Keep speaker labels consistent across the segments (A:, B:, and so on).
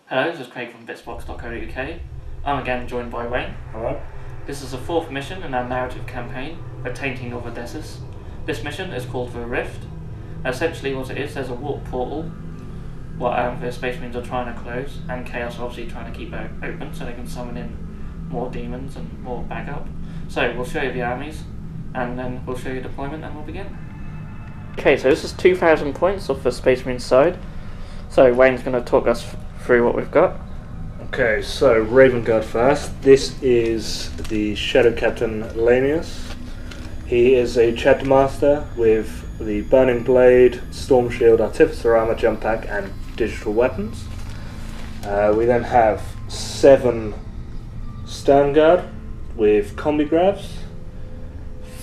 A: Hello, this is Craig from bitsbox.co.uk. I'm again joined by Wayne.
B: Hello.
A: This is the fourth mission in our narrative campaign, The Tainting of Odessos. This mission is called The Rift. Essentially what it is, there's a warp portal what the Space Marines are trying to close, and Chaos are obviously trying to keep it open so they can summon in more demons and more backup. So we'll show you the armies, and then we'll show you deployment, and we'll begin. Okay, so this is 2,000 points off the Space Marine side. So Wayne's going to talk us through what we've got.
B: Okay, so Raven Guard first. This is the Shadow Captain Lanius. He is a chapter master with the Burning Blade, Storm Shield, Artificer Armor, Jump Pack, and digital weapons. We then have 7 Stern Guard with Combi Gravs,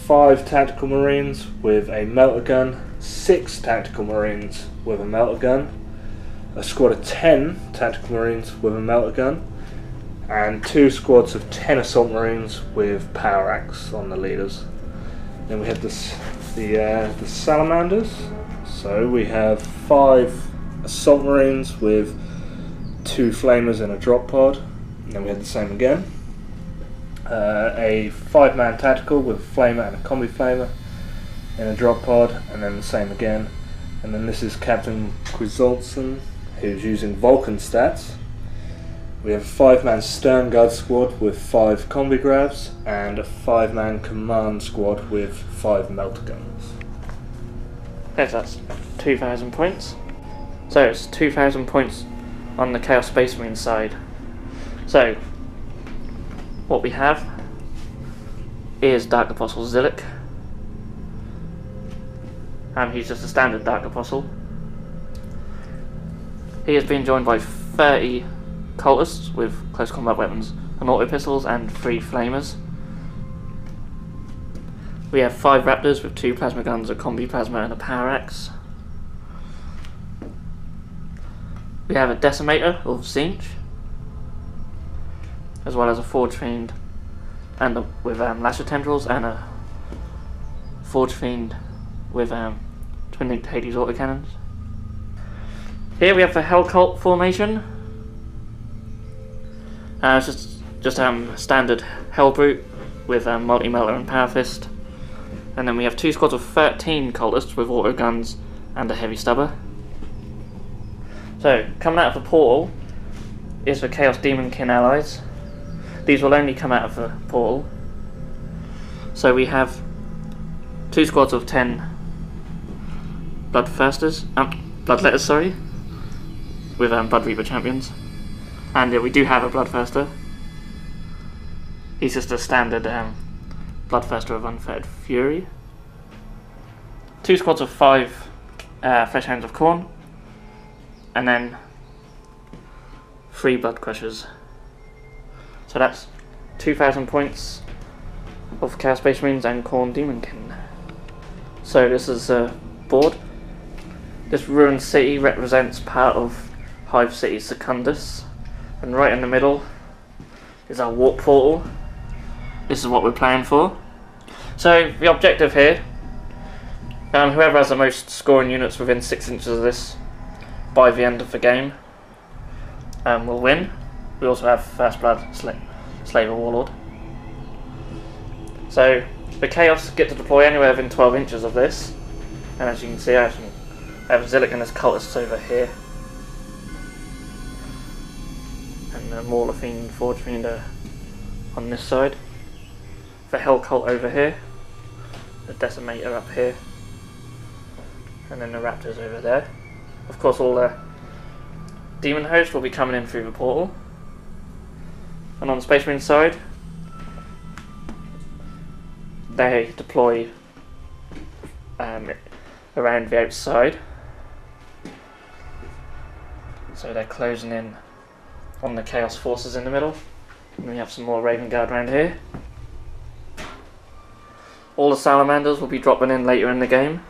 B: 5 Tactical Marines with a Melter Gun, 6 Tactical Marines with a Melter Gun, a squad of 10 Tactical Marines with a Melter Gun, and 2 squads of 10 Assault Marines with Power Axe on the leaders. Then we have the Salamanders. So we have 5 Assault Marines with 2 Flamers and a Drop Pod. And then we have the same again. A 5-man Tactical with a Flamer and a Combi Flamer and a Drop Pod, and then the same again. And then this is Captain Quizolson, who's using Vulcan stats. We have a 5-man Stern Guard squad with 5 Combi Gravs and a 5-man Command squad with 5 Melter Guns.
A: Yes, that's 2,000 points. So it's 2,000 points on the Chaos Space Marine side. So what we have is Dark Apostle Zylek. He's just a standard Dark Apostle. He has been joined by 30 cultists with close combat weapons and auto pistols and 3 flamers. We have 5 raptors with 2 plasma guns, a combi plasma, and a power axe. We have a decimator of Zinch, as well as a forge fiend and with lasher tendrils, and a forge fiend with twin linked Hades autocannons. Here we have the Hell Cult formation. It's just standard Hell Brute with multi-melter and power fist. And then we have 2 squads of 13 cultists with auto guns and a heavy stubber. So coming out of the portal is the Chaos Demonkin allies. These will only come out of the portal. So we have 2 squads of 10 Bloodletters, sorry, with Blood Reaper champions. And we do have a Bloodthirster. He's just a standard Bloodthirster of Unfettered Fury. 2 squads of 5 Fresh Hands of Khorne. And then 3 Blood Crushers. So that's 2,000 points of Chaos Space Marines and Khorne Daemonkin. So this is a board. This ruined city represents part of Hive City Secundus. And right in the middle is our warp portal. This is what we're playing for. So the objective here, whoever has the most scoring units within 6 inches of this by the end of the game will win. We also have First Blood, Slaver Warlord. So the Chaos get to deploy anywhere within 12 inches of this. And as you can see, I have Zylek and his cultists over here. And the Mauler Fiend, Forge Fiend on this side. The Hell Cult over here. The Decimator up here. And then the Raptors over there. Of course, all the Demon Host will be coming in through the portal. And on the Space Marine side, they deploy around the outside. So they're closing in on the Chaos forces in the middle. And we have some more Raven Guard around here. All the Salamanders will be dropping in later in the game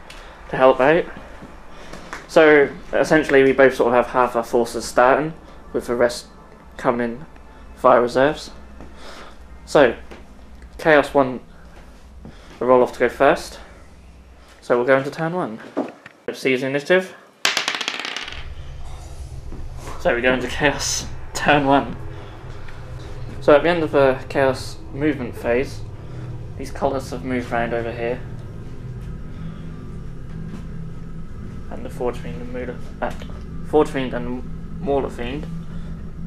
A: to help out. So essentially we both sort of have half our forces starting, with the rest coming in via reserves. So Chaos won the roll off to go first. So we'll go into turn 1. Let's see his initiative. So we go into Chaos turn 1. So at the end of the Chaos movement phase, these cultists have moved around over here. And the Forge Fiend and Mauler Fiend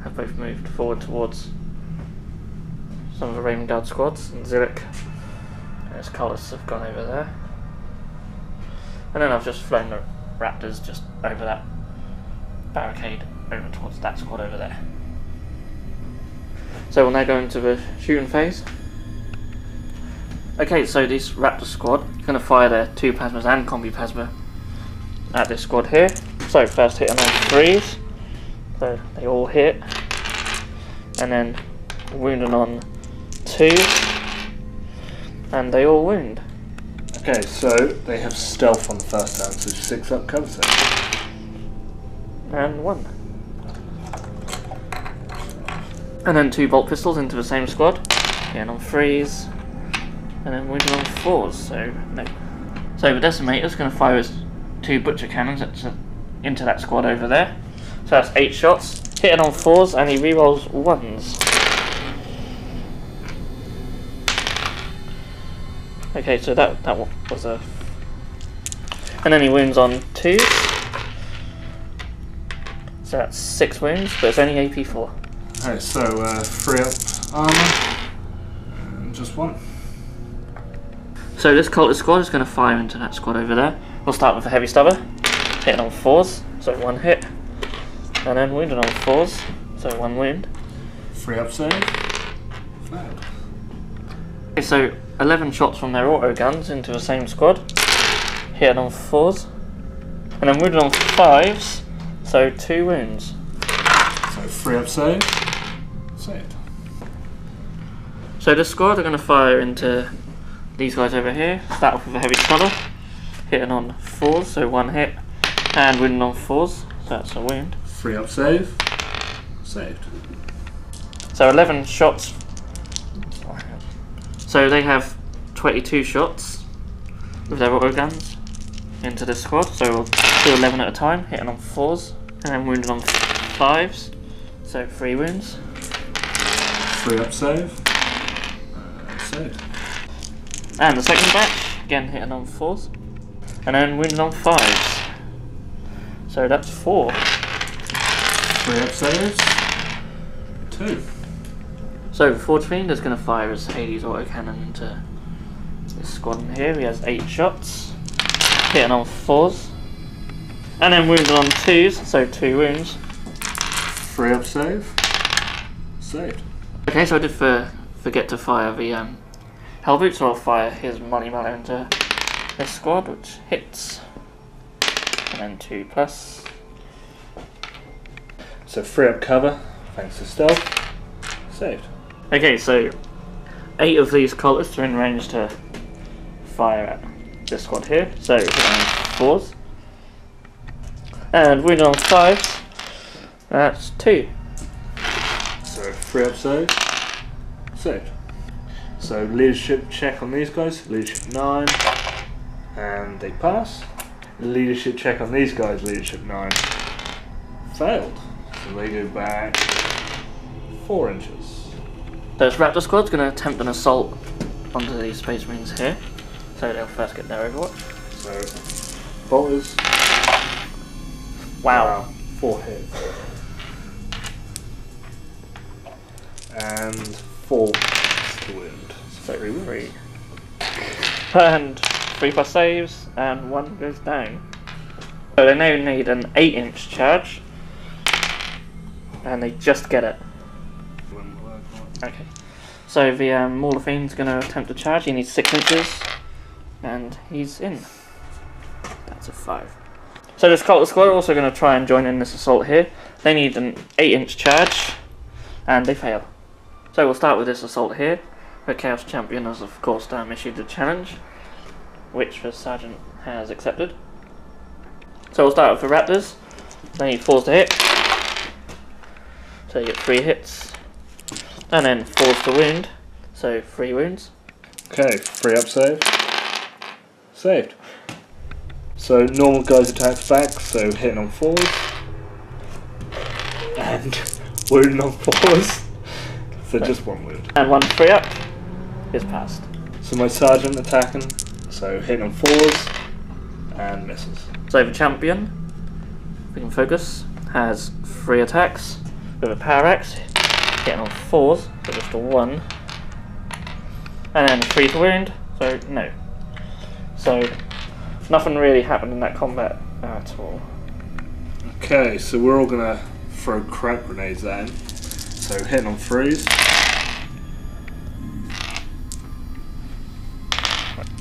A: have both moved forward towards some of the Raven Guard squads, and Zylek and his cultists have gone over there. And then I've just flown the Raptors just over that barricade over towards that squad over there. So we'll now go into the shooting phase. Okay, so this Raptor squad is going to fire their 2 Plasmas and Combi Plasma at this squad here. So first hit on 3s, so they all hit, and then wounding on 2s, and they all wound.
B: Okay, so they have stealth on the first turn, so 6 up cover save.
A: And 1. And then 2 bolt pistols into the same squad, again on 3s, and then wounding on 4s, so no. So the Decimator is going to fire his 2 Butcher Cannons into that squad over there. So that's 8 shots, hitting on 4s, and he rerolls 1s. Okay, so that one was a... And then he wounds on 2s. So that's 6 wounds, but it's only AP 4.
B: Okay, so 3 up armor, and just 1.
A: So this cultist squad is going to fire into that squad over there. We'll start with a heavy stubber, hitting on 4s, so 1 hit, and then wounding on 4s, so 1 wound.
B: 3 up save. Failed.
A: Okay, so 11 shots from their auto guns into the same squad, hitting on 4s, and then wounding on 5s, so 2 wounds.
B: So 3 up save. Saved.
A: So this squad are going to fire into these guys over here. Start off with a heavy stubber, hitting on 4s, so 1 hit, and wounding on 4s, so that's a wound.
B: 3 up save. Saved.
A: So 11 shots. So they have 22 shots with their auto guns into this squad. So we'll do 11 at a time, hitting on 4s, and then wounding on 5s, so 3 wounds.
B: 3 up save. Saved.
A: And the second batch, again hitting on 4s, and then wounding on 5s. So that's 4.
B: 3 up saves. 2.
A: So the Forge Fiend is going to fire his Hades autocannon into this squad in here. He has 8 shots, hitting on 4s, and then wounding on 2s, so 2 wounds.
B: 3 up save. Saved.
A: Okay, so I did forget to fire the Hellboot, so I'll fire his Money Mallow into this squad, which hits, and then 2 plus.
B: So 3 up cover, thanks to stealth. Saved.
A: Okay, so 8 of these cultists are in range to fire at this squad here, so hitting on 4s, and wounding on 5s, that's 2.
B: So 3 up save. Saved. So leadership check on these guys, leadership 9, and they pass. Leadership check on these guys, leadership 9. Failed. So they go back 4 inches.
A: This Raptor squad's going to attempt an assault onto these Space Marines here, so they'll first get their overwatch.
B: So bolters.
A: Wow.
B: 4 hits. And 4 to wound.
A: So 3. And 3 plus saves, and 1 goes down. So they now need an 8-inch charge, and they just get it. Okay. So the Mauler Fiend's going to attempt to charge. He needs 6 inches, and he's in. That's a 5. So this Cultist squad are also going to try and join in this assault here. They need an 8-inch charge, and they fail. So we'll start with this assault here. The Chaos Champion has of course issued the challenge, which the Sergeant has accepted. So we'll start with the Raptors. They need 4s to hit. So you get 3 hits. And then 4s to wound, so 3 wounds.
B: Okay, 3 up save. Saved. So normal guys attack back, so hitting on 4s. and wounding on 4s. So just 1 wound.
A: And 1 free up is passed.
B: So my sergeant attacking, so hitting on 4s and misses.
A: So the champion, if we can focus, has 3 attacks with a power axe, hitting on 4s, so just a 1. And then 3 to wound, so no. So nothing really happened in that combat at all.
B: Okay, so we're all gonna throw crack grenades at him. So hitting on 3s.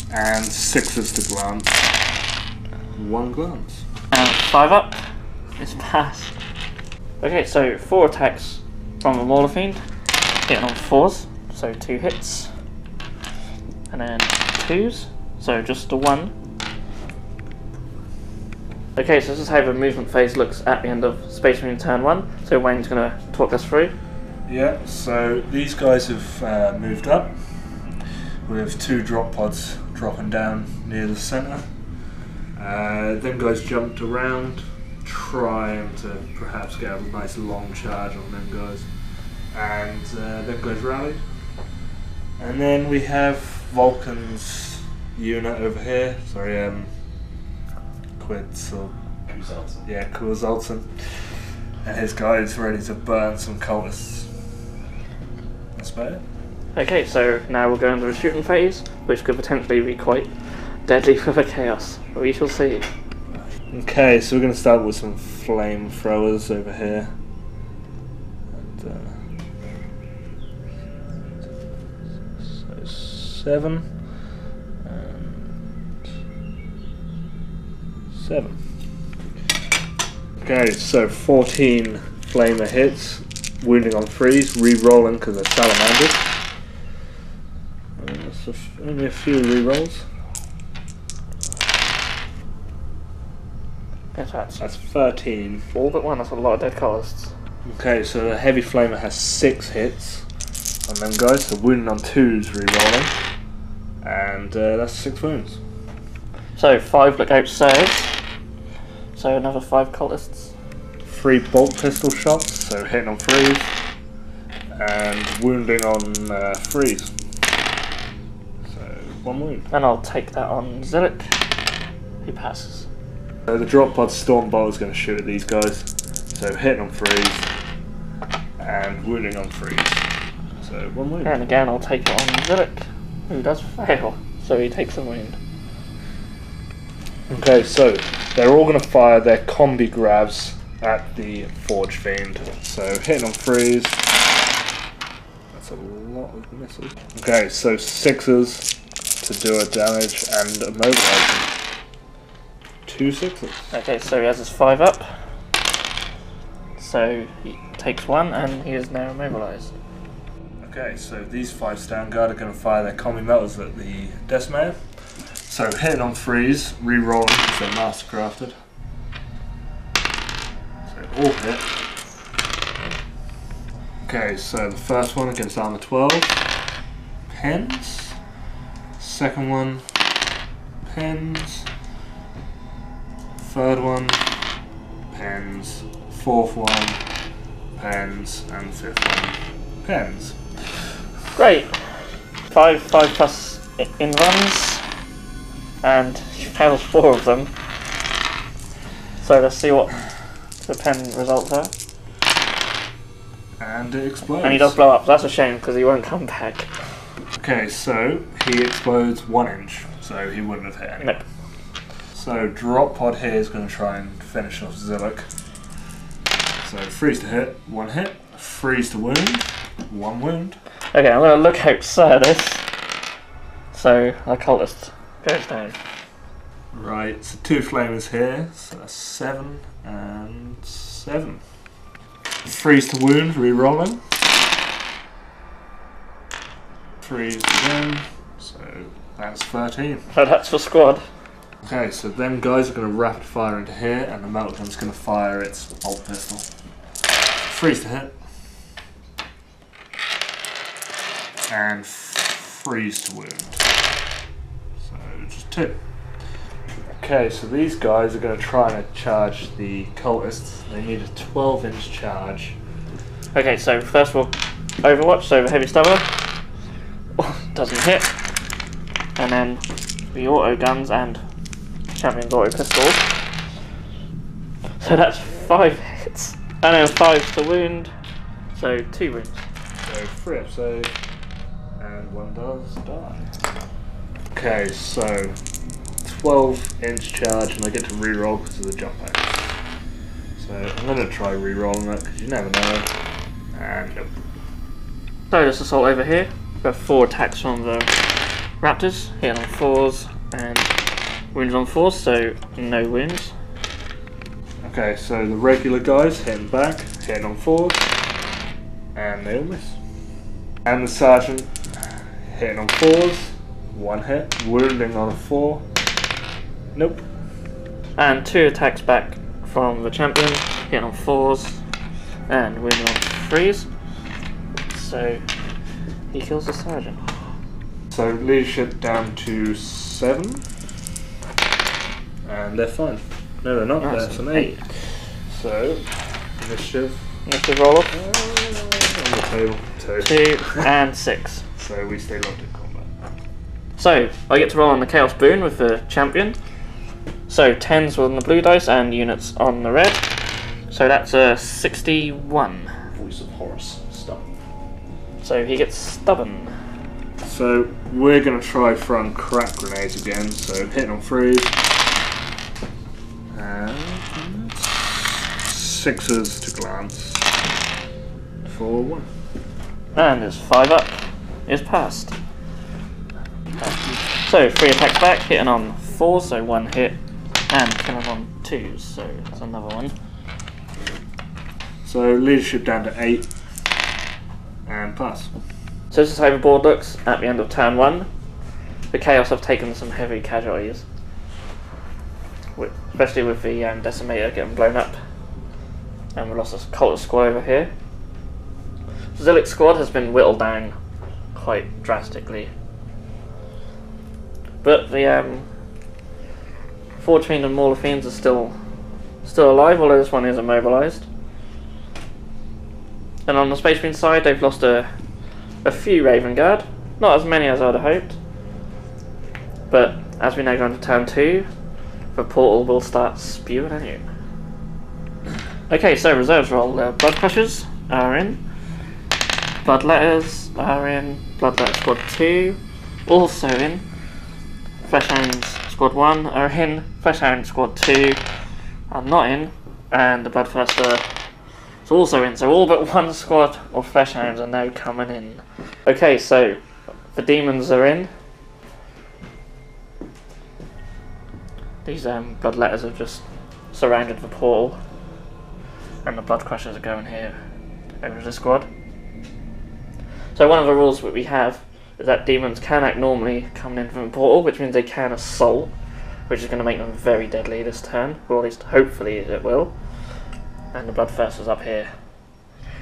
B: And 6s to glance. 1 glance.
A: And 5 up is passed. Okay, so 4 attacks from the Mauler Fiend, hitting on 4s, so 2 hits. And then 2s, so just a 1. Okay, so this is how the movement phase looks at the end of Space Marine turn 1. So Wayne's going to talk us through.
B: Yeah, so these guys have moved up with 2 drop pods dropping down near the centre. Them guys jumped around, trying to perhaps get a nice long charge on them guys. And them guys rallied. And then we have Vulcan's unit over here. Sorry, Kurzalton. And his guys ready to burn some cultists. That's about it.
A: Okay, so now we'll go into the shooting phase, which could potentially be quite deadly for the chaos. We shall see.
B: Okay, so we're going to start with some flamethrowers over here. And, so 7 and 7. Okay, so 14 flamer hits, wounding on 3s, re-rolling because they're salamanders. That's only a few re-rolls.
A: Yes,
B: that's 13.
A: All but 1, that's a lot of dead cultists.
B: Okay, so the heavy flamer has 6 hits on them guys, so wounding on 2s re-rolling. And that's 6 wounds.
A: So 5 lookouts serves. So another 5 cultists.
B: 3 bolt pistol shots, so hitting on 3s. And wounding on 3s. So 1 wound.
A: And I'll take that on Zylek. He passes.
B: So the drop pod storm bolt is going to shoot at these guys. So hitting on 3s. And wounding on 3s. So 1 wound.
A: And again I'll take it on Zylek, who does fail. So he takes a wound.
B: Okay, so they're all going to fire their combi grabs at the Forge Fiend. So hitting on 3s. That's a lot of misses. Okay, so 6s to do a damage and immobilizing. 2 6s.
A: Okay, so he has his 5 up. So he takes 1 and he is now immobilized.
B: Okay, so these 5 stand guard are going to fire their combi metals at the Decimator. So hitting on 3s, re-rolling because they're mastercrafted. So all hit. Okay, so the first one against armor 12, pens. Second one, pens. Third one, pens. Fourth one, pens. And 5th one, pens.
A: Great. 5 plus in runs. And he fails 4 of them. So let's see what the pen results are.
B: And it explodes.
A: And he does blow up. That's a shame because he won't come back.
B: Okay, so he explodes 1 inch, so he wouldn't have hit anyone.
A: Nope.
B: So drop pod here is going to try and finish off Zylek. So freeze to hit, 1 hit. Freeze to wound, 1 wound.
A: Okay, I'm going to look outside this. So our cultist goes down.
B: Right, so 2 flamers here, so that's 7 and 7. Freeze to wound, re-rolling. Freeze again, so that's 13.
A: So that's for squad.
B: Okay, so them guys are going to rapid fire into here, and the metal gun's going to fire its bolt pistol. Freeze to hit. And freeze to wound. So just 2. Okay, so these guys are going to try and charge the cultists. They need a 12-inch charge
A: Okay, so first of all, Overwatch, so the heavy stubber doesn't hit, and then the auto guns and champion's auto pistols. So that's 5 hits, and then 5 to wound, so 2 wounds.
B: So 3 up save, and 1 does die. Okay, so 12-inch charge, and I get to reroll because of the jump axe. So I'm going to try rerolling that because you never know. And nope.
A: So this assault over here. We have 4 attacks from the raptors, hitting on 4s and wounds on 4s, so no wounds.
B: Okay, so the regular guys hitting back, hitting on 4s, and they all miss. And the sergeant hitting on 4s, 1 hit, wounding on a 4. Nope.
A: And 2 attacks back from the champion, hitting on 4s and wounding on 3s. So he kills the sergeant.
B: So leadership down to 7. And they're fine. No, they're not.
A: Nice.
B: That's an 8. So initiative.
A: Initiative roll off.
B: On the table.
A: 2 and 6.
B: So we stay locked in combat.
A: So I get to roll on the Chaos Boon with the champion. So 10s on the blue dice and units on the red. So that's a 61.
C: Voice of Horus. Stop.
A: So he gets stubborn.
B: So we're going to try throwing crack grenades again. So hitting on 3s. And 6s to glance. For 1.
A: And his 5 up is passed. So 3 attacks back, hitting on 4, so 1 hit, and killing on 2s, so that's another one.
B: So leadership down to 8. And pass.
A: So this is how the board looks at the end of turn 1. The Chaos have taken some heavy casualties, especially with the Decimator getting blown up. And we lost a Cultist squad over here. Zylek's squad has been whittled down quite drastically. But the Forge Fiend and Mauler Fiends are still alive, although this one is immobilised. And on the Space Marine side, they've lost a few Raven Guard, not as many as I'd have hoped. But as we now go into turn 2, the portal will start spewing at you. Okay, so reserves roll. Blood Crushers are in. Bloodletters are in. Bloodletter Squad 2 also in. Fleshhounds Squad 1 are in. Fleshhound Squad 2 are not in. And the Bloodthirster is also in. So all but 1 squad of Fleshhounds are now coming in. Okay, so the Demons are in. These Bloodletters have just surrounded the portal. And the Blood Crushers are going here over the squad. So one of the rules that we have is that demons can act normally coming in from the portal, which means they can assault, which is going to make them very deadly this turn, or at least hopefully it will. And the Bloodthirster's up here.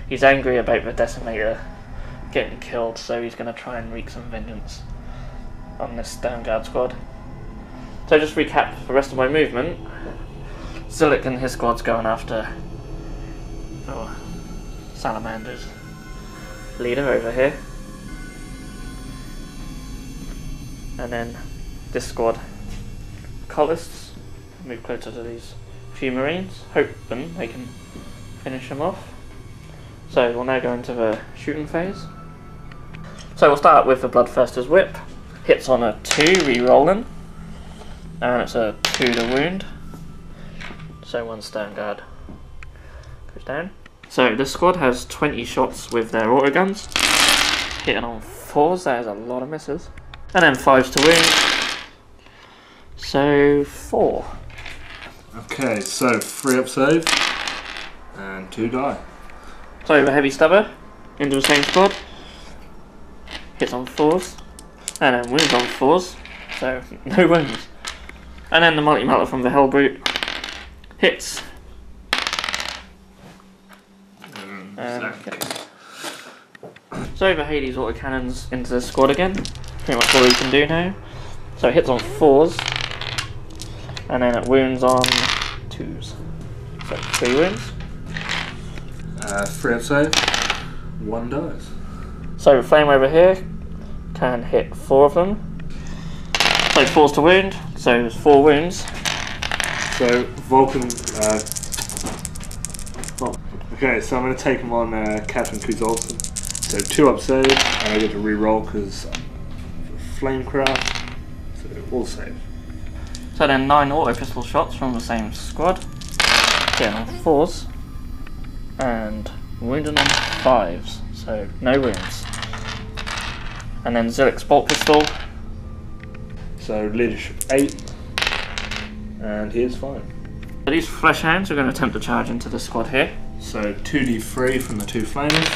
A: He's angry about the Decimator getting killed, so he's going to try and wreak some vengeance on this Downguard squad. So just recap the rest of my movement. Zylek and his squad's going after Salamanders. Leader over here. And then this squad, Cultists, move closer to these few Marines, hoping they can finish them off. So we'll now go into the shooting phase. So we'll start with the Bloodthirster's Whip. Hits on a 2, re-rolling. And it's a 2 to wound. So 1 stone guard goes down. So this squad has 20 shots with their autoguns. Hitting on 4s, that is a lot of misses. And then 5s to wound. So 4.
B: Okay, so 3 up save. And 2 die.
A: So the heavy stubber into the same squad. Hits on 4s. And then wounds on 4s. So no wounds. And then the multi-melter from the Hellbrute hits. So the Hades autocannons into the squad again. Pretty much all he can do now. So it hits on 4s. And then it wounds on 2s. So 3 wounds.
B: 3 up save. 1 dies.
A: So flame over here can hit 4 of them. So 4's to wound, so there's 4 wounds.
B: So Vulcan. Okay, so I'm going to take him on Captain Kuzolson. So 2 up save, and I get to re-roll because Flamecraft. So all save.
A: So then 9 auto pistol shots from the same squad. Hitting on 4s. And wounding on 5s, so no wounds. And then Zylek's bolt pistol.
B: So leadership 8, and he is fine.
A: So these flesh hounds are going to attempt to charge into the squad here.
B: So 2d3 from the 2 flamers.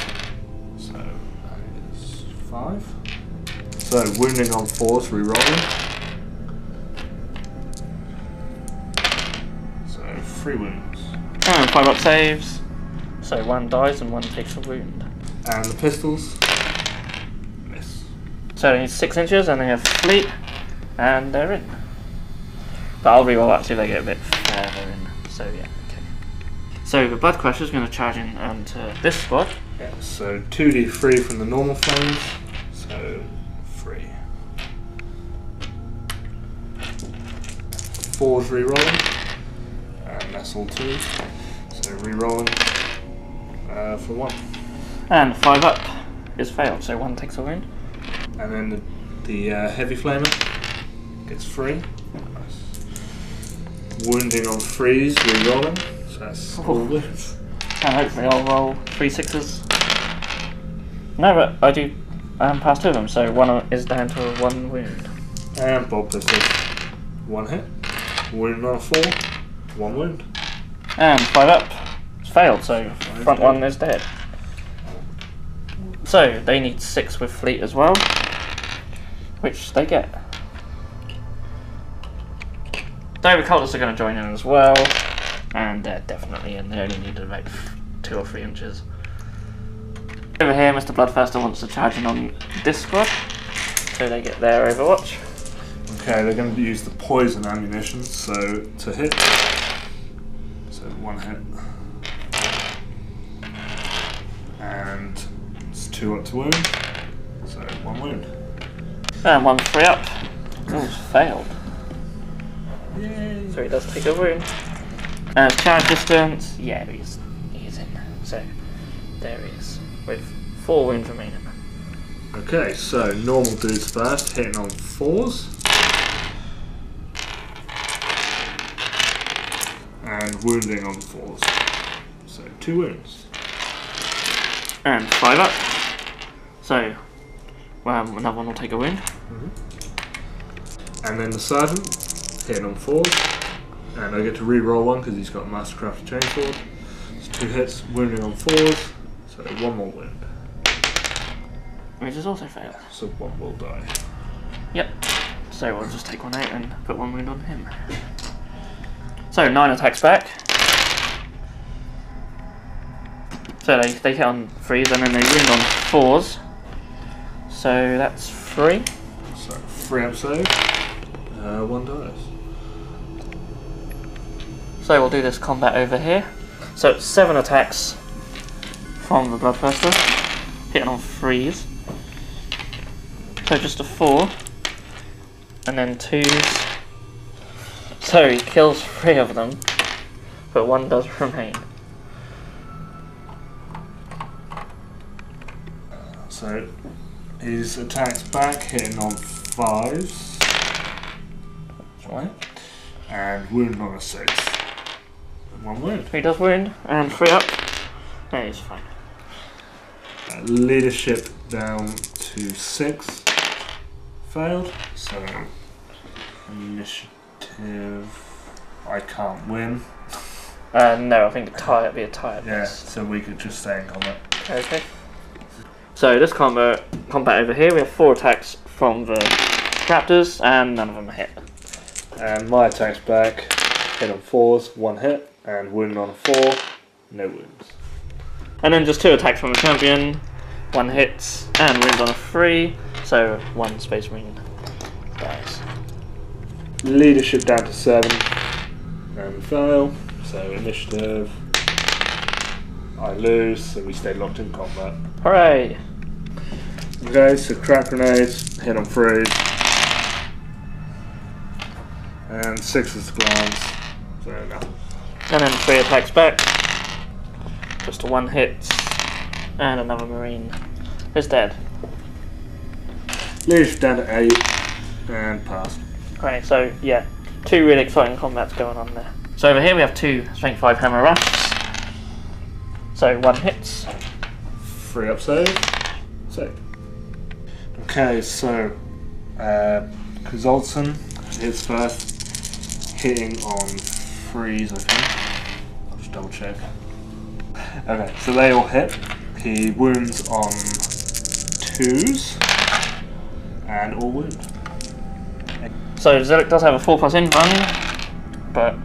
B: So that is 5. So wounding on 4s, re-rolling. So 3 wounds.
A: And 5 up saves. So 1 dies and 1 takes a wound.
B: And the pistols. Miss.
A: So they need 6 inches and they have fleet. And they're in. But I'll reroll that so they get a bit further in. So yeah, okay. So the Blood Crusher is going to charge in onto this squad.
B: Yeah, so 2d3 from the normal flames. So 3. 4's re-rolling. And that's all 2. So re-rolling for 1.
A: And 5 up is failed, so 1 takes a wound.
B: And then the heavy flamer gets 3. Nice. Wounding on 3s, re-rolling. So that's all wounds.
A: And hopefully I'll roll 3 6s. No, but I do pass 2 of them, so 1 is down to 1 wound.
B: And bolt pistol. 1 hit. Wounding on a 4. 1 wound.
A: And 5 up. It's failed, so front 1 is dead. So they need 6 with fleet as well, which they get. So the cultists are going to join in as well, and they're definitely in. They only need about 2 or 3 inches. Over here, Mr. Bloodthirster wants to charge in on this squad, so they get their Overwatch.
B: Okay, they're going to use the poison ammunition, so to hit. So 1 hit. And it's 2 up to wound, so 1 wound.
A: And 1 3 up. Oh, it's failed.
B: Yay.
A: So he does take a wound. And charge distance, yeah, he's in. So there he is, with 4 wounds remaining.
B: Okay, so normal dudes first, hitting on 4s. And wounding on 4s. So 2 wounds.
A: And 5 up. So another one will take a wound.
B: And then the sergeant, hitting on 4s. And I get to re-roll 1 because he's got a Mastercraft Chainsword. It's 2 hits, wounding on 4s. So 1 more wound.
A: Which is also failed.
B: So 1 will die.
A: Yep. So we'll just take 1 out and put 1 wound on him. So 9 attacks back. So they hit on 3s and then they wound on 4s. So that's 3.
B: So 3 up save. 1 dies.
A: So we'll do this combat over here. So it's 7 attacks from the Bloodthirster, hitting on 3s. So just a 4, and then 2s. So he kills 3 of them, but 1 does remain.
B: So his attacks back, hitting on 5s. That's right. And wound on a 6. 1 wound.
A: He does wound, and 3 up. Yeah, he's fine.
B: Leadership down to 6. Failed. So initiative. I can't win.
A: No, I think it'd be a tie.
B: Yeah, so we could just stay in combat.
A: Okay. So this combat over here, we have 4 attacks from the captors, and none of them are hit.
B: And my attacks back, hit on 4s, 1 hit, and wound on a 4, no wounds.
A: And then just 2 attacks from the champion, 1 hits, and wounds on a 3, so 1 Space Marine dies.
B: Leadership down to 7, and fail, so initiative. I lose, so we stay locked in combat.
A: Hooray!
B: Okay, so crack grenades, hit on freeze. And 6 is glance, so nothing.
A: And then 3 attacks back. Just a 1 hit. And another Marine is dead.
B: Leadership down to 8, and passed.
A: Okay, so yeah, 2 really exciting combats going on there. So over here we have 2 Strength 5 Hammer Rasps. So 1 hits.
B: 3 up save. Save. Okay, so Kazolson hits first, hitting on freeze, I think. I'll just double check. Okay, so they all hit. He wounds on 2s, and all wound.
A: So Zylek does have a 4+ invuln, but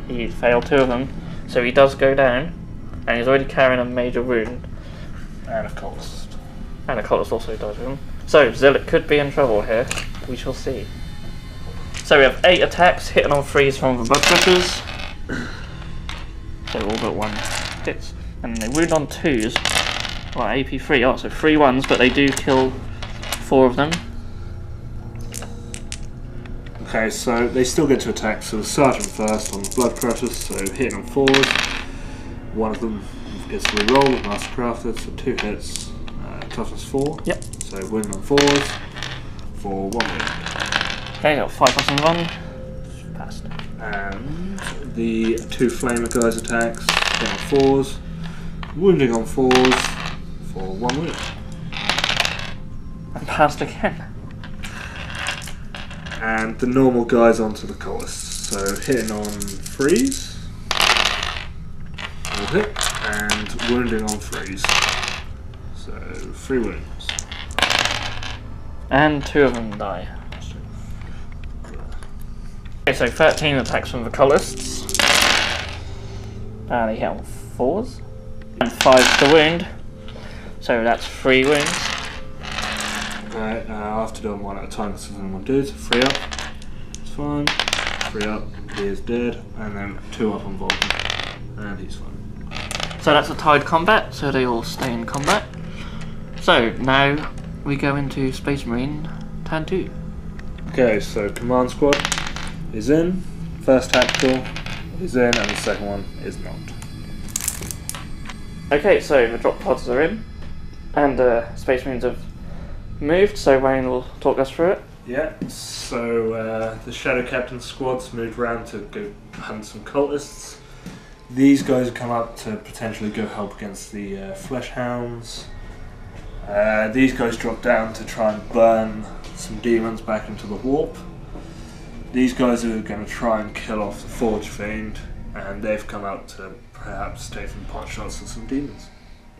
A: he failed 2 of them, so he does go down, and he's already carrying a major wound.
B: And a cultist.
A: And a cultist also dies with him. So Zylek could be in trouble here. We shall see. So we have 8 attacks, hitting on freeze from the blood pressures. So all but 1 hits. And they wound on 2s. Well, AP 3. Oh, so 3 ones, but they do kill 4 of them.
B: Okay, so they still get to attack. So the sergeant first on the blood crushers, so hitting on 4s. One of them gets to reroll with Mastercrafted, so 2 hits. Toughness 4.
A: Yep.
B: So win on 4s for 1 wound.
A: Okay, got 5+ and 1. Passed.
B: And the 2 flamer guys attacks, hit on 4s, wounding on 4s for 1 wound.
A: And passed again.
B: And the normal guys onto the cultists. So hitting on freeze, all hit, and wounding on freeze. So 3 wounds.
A: And 2 of them die. Okay, so 13 attacks from the cultists. And he hit on 4s. And 5 to wound. So that's 3 wounds.
B: Okay, I have to do them 1 at a time because of them 1 dudes. 3 up, it's fine. 3 up, he is dead. And then 2 up on Vulcan, and he's fine.
A: So that's a tied combat, so they all stay in combat. So now we go into Space Marine turn 2.
B: Okay, so command squad is in, first tactical is in, and the second one is not.
A: Okay, so the drop pods are in, and Space Marines have moved, so Wayne will talk us through it.
B: Yeah, so the Shadow Captain squad's moved around to go hunt some cultists. These guys have come up to potentially go help against the Flesh Hounds. These guys drop down to try and burn some demons back into the warp. These guys are going to try and kill off the Forge Fiend, and they've come out to perhaps take some pot shots at some demons.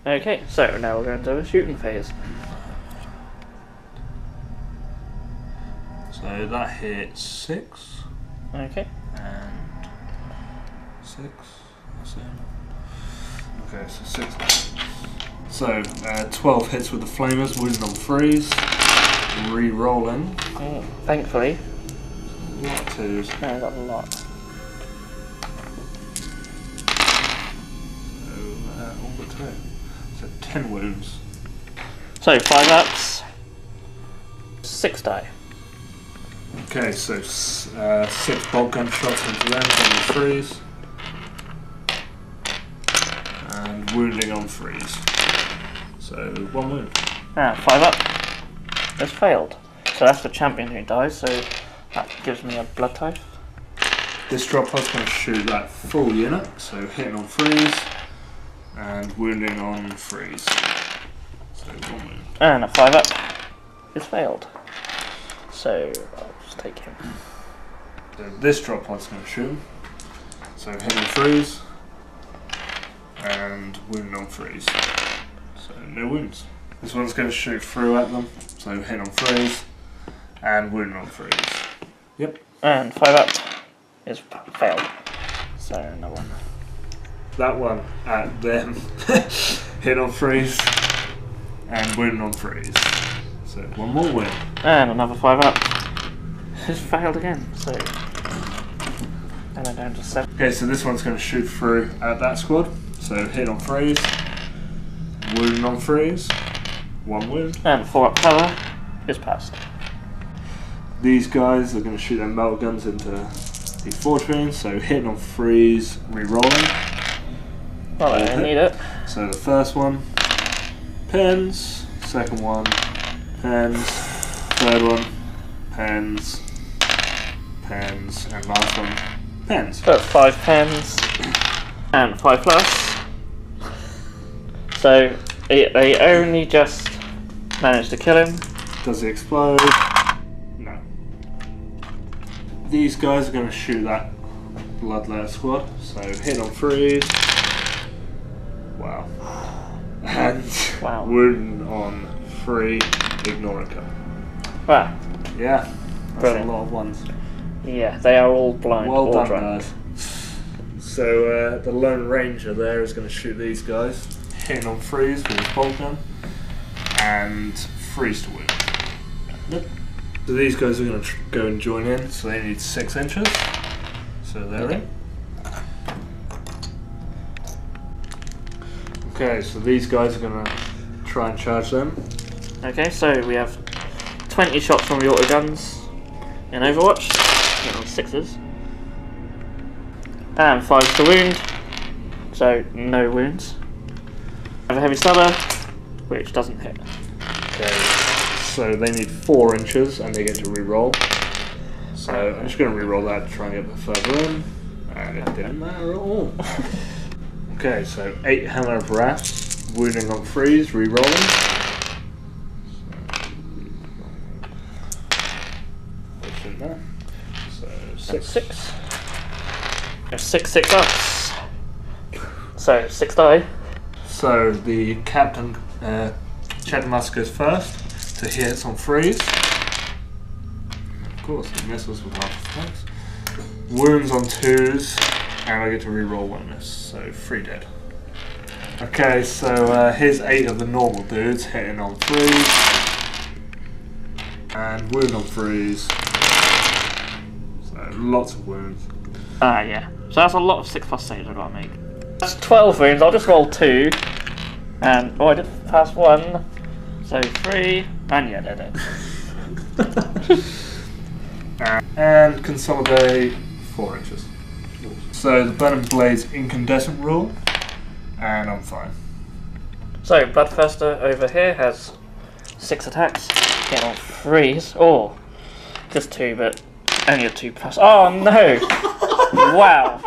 A: Okay, so now we're going to the shooting phase.
B: So that hits 6.
A: Okay.
B: And 6. That's it. Okay, so 6. So 12 hits with the flamers, wounded on freeze, re-rolling.
A: Oh, thankfully.
B: A lot of 2s.
A: No, I got a lot.
B: So all but 2. So 10 wounds.
A: So 5 ups, 6 die.
B: Okay, so 6 bolt gun shots into them on the freeze. And wounding on freeze. So 1 wound.
A: 5 up. It's failed. So that's the champion who dies, so that gives me a blood type.
B: This drop pod's going to shoot that full unit, so hitting on freeze and wounding on freeze. So 1 wound.
A: And a 5 up. It's failed. So I'll just take him.
B: So this drop pod's going to shoot him. So hitting freeze and wounding on freeze. So no wounds. This one's going to shoot through at them. So hit on freeze and wound on freeze. Yep.
A: And 5 up is failed. So another one.
B: That one at them. Hit on freeze and wound on freeze. So 1 more win.
A: And another 5 up. It's failed again. So and I'm down to 7.
B: Okay, so this one's going to shoot through at that squad. So hit on freeze, wound on freeze, 1 wound.
A: And 4 up cover is passed.
B: These guys are going to shoot their metal guns into the forge beams, so hitting on freeze, re-rolling.
A: Well, I need it.
B: So the first one, pens, second one, pens, third one, pens, pens, and last one, pens.
A: Got 5 pens and 5 plus. So they only just managed to kill him.
B: Does he explode? No. These guys are going to shoot that bloodletter squad. So hit on freeze. Wow. And
A: Wow.
B: wound on free, ignoring cover.
A: Wow.
B: Yeah, that's
A: Brilliant.
B: a lot of ones.
A: Yeah, they are all blind
B: Well
A: or
B: done,
A: drunk.
B: guys. So the Lone Ranger there is going to shoot these guys, hitting on freeze with his bolt gun, and freeze to win. Yep. So these guys are going to go and join in, so they need 6 inches. So they're in. Okay, so these guys are going to try and charge them.
A: Okay, so we have 20 shots from the auto guns in Overwatch. Get on 6s. And 5 to wound. So no wounds. I have a heavy stubber, which doesn't hit.
B: Okay, so they need 4 inches and they get to re-roll. So I'm just going to re-roll that to try and get a bit further in. And it didn't matter at all. Okay, so 8 Hammer of Wrath, wounding on freeze, re-rolling. What's in there? So 6.
A: 6. 6 ups. So 6 die.
B: So the captain, Chadmask goes first to hit on freeze. Of course, he misses with half attacks. Wounds on 2s, and I get to re-roll 1 miss, so 3 dead. Okay, so here's 8 of the normal dudes hitting on freeze, and wound on freeze. So lots of wounds.
A: Yeah. So that's a lot of 6+ saves I've got to make. That's 12 wounds. I'll just roll 2. And I did pass 1. So 3. And yeah, they're dead.
B: And consolidate 4 inches. So the Burning Blade's incandescent rule, and I'm fine.
A: So Bloodfester over here has 6 attacks. Getting on freeze. Oh, just 2, but only a 2+. Oh no! Wow.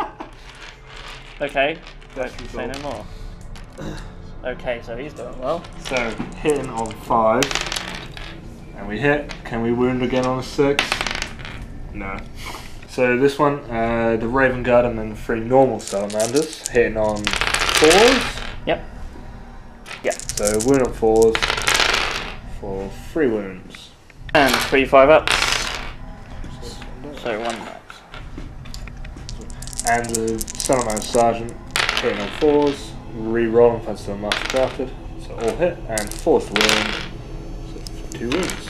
A: Okay. Don't say no more. Okay, so he's doing well.
B: So hitting on 5, and we hit. Can we wound again on a 6? No. So this one, the Raven Guard and then 3 normal Salamanders hitting on 4s.
A: Yep. Yeah.
B: So wound on 4s for 3 wounds.
A: And 3 5-ups. So 1 max.
B: And the Salamander Sergeant hitting on 4s, re-rolling thanks to a Master Crafted. So all hit, and 4s to wound, so 2 wounds.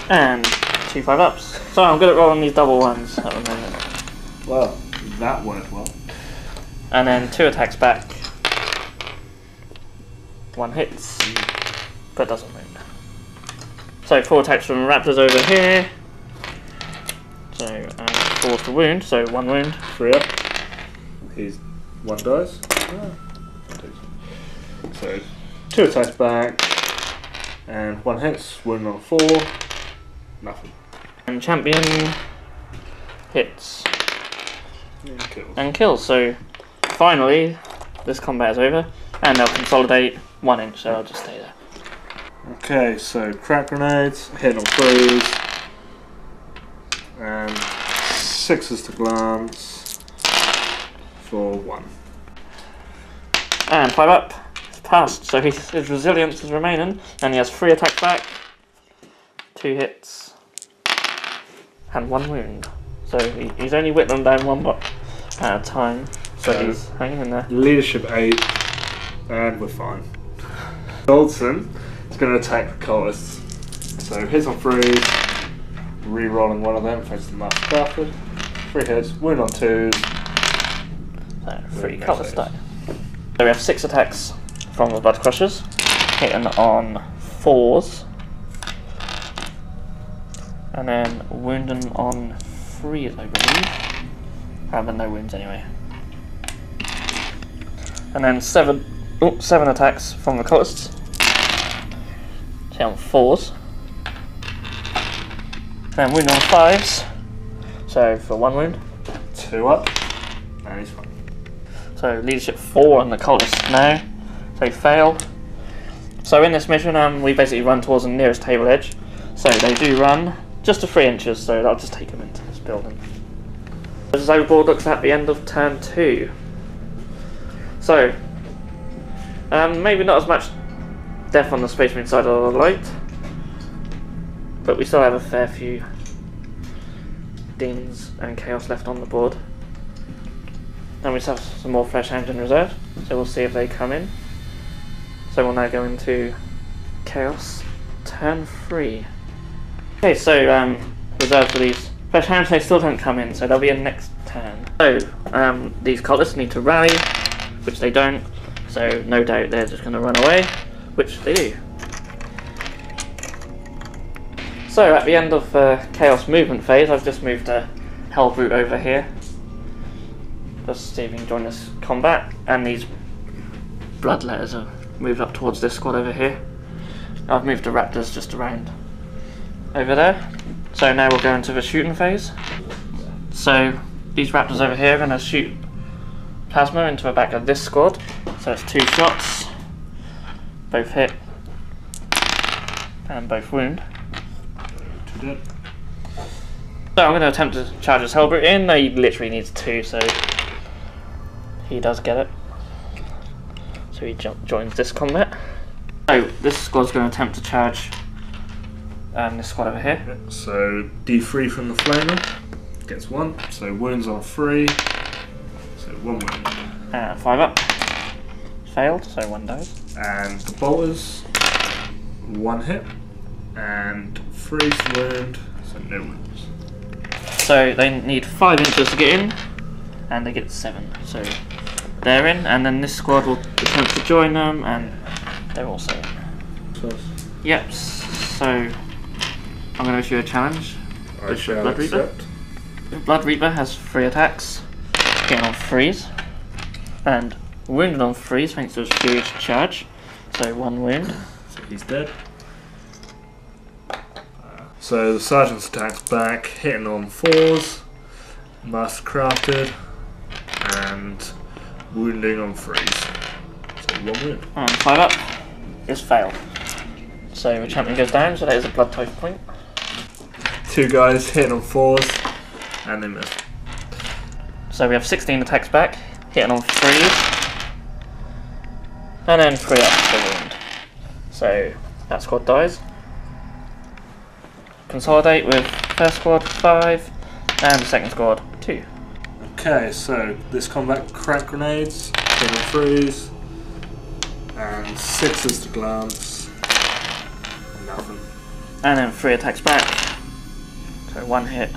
A: And 2 5-ups. So I'm good at rolling these double ones at the moment.
B: Well, that worked well.
A: And then 2 attacks back. 1 hits, but doesn't wound. So 4 attacks from Raptors over here. So 4 to wound, so 1 wound.
B: 3 up. He's 1 dies. So 2 attacks back, and 1 hits, wound on 4, nothing.
A: And Champion hits
B: Kills.
A: and kills. So finally, this combat is over, and they'll consolidate 1 inch. So I'll just stay there.
B: Okay, so crack grenades, hit on freeze, and 6s to glance for 1.
A: And 5 up. It's passed. So his resilience is remaining, and he has 3 attacks back, 2 hits, and 1 wound. So he's only whittling down 1 bot at a time. So he's hanging in there.
B: Leadership 8, and we're fine. Goldson is going to attack the cultists. So hits on freeze, re-rolling 1 of them thanks to the Master Crafted. 3 hits, wound on 2s.
A: So 3
B: no
A: cultists
B: saves.
A: die. So we have 6 attacks from the Blood Crushers, hitting on 4s, and then wounding on 3s, I believe. But no wounds anyway. And then 7 attacks from the cultists, hit on 4s. Then wound on 5s, so for 1 wound.
B: 2 up, and he's fine.
A: So leadership 4 on the cultists now, so fail. So in this mission we basically run towards the nearest table edge, so they do run just to 3 inches, so that'll just take them into this building. As overboard looks at the end of turn 2. So, maybe not as much death on the Space Marine side of the light, but we still have a fair few demons and chaos left on the board. And we still have some more fresh hands in reserve, so we'll see if they come in. So we'll now go into chaos, turn 3. Okay, so reserve for these fresh hands, they still don't come in, so they'll be in next turn. So these cultists need to rally, which they don't, so no doubt they're just going to run away, which they do. So at the end of chaos movement phase, I've just moved a Hellbrute over here, just to see if you can join this combat, and these Bloodletters have moved up towards this squad over here. I've moved the Raptors just around over there. So now we'll go into the shooting phase. So these Raptors over here are going to shoot plasma into the back of this squad. So it's 2 shots, both hit and both wound.
B: 2 dead.
A: So I'm going to attempt to charge this Hellbrute in. He literally needs 2, so he does get it. So he joins this combat. So this squad's going to attempt to charge this squad over here.
B: So D3 from the flamer gets 1. So wounds on 3. So 1 wound.
A: And 5 up. Failed, so 1 dies.
B: And the bolters, 1 hit and 3 wound. So no wounds.
A: So they need 5 inches to get in, and they get 7. So they're in, and then this squad will attempt to join them, and they're also in. Yep. So I'm going to issue a challenge.
B: I shall
A: Blood Reaper.
B: accept.
A: Blood Reaper has 3 attacks, getting on 3s, and wounded on 3s thanks to his huge charge. So 1 wound.
B: So he's dead. So the sergeant's attacks back, hitting on 4s, master crafted, and wounding on 3s. So 1 wound.
A: And 5 up is failed. So the champion goes down, so that is a blood type point.
B: 2 guys hitting on 4s, and they miss.
A: So we have 16 attacks back, hitting on 3s, and then 3 up for wound. So that squad dies. Consolidate with first squad 5, and the second squad 2.
B: Okay, so this combat crack grenades, hitting on 3s, and 6s to glance, nothing.
A: And then 3 attacks back, so 1 hit,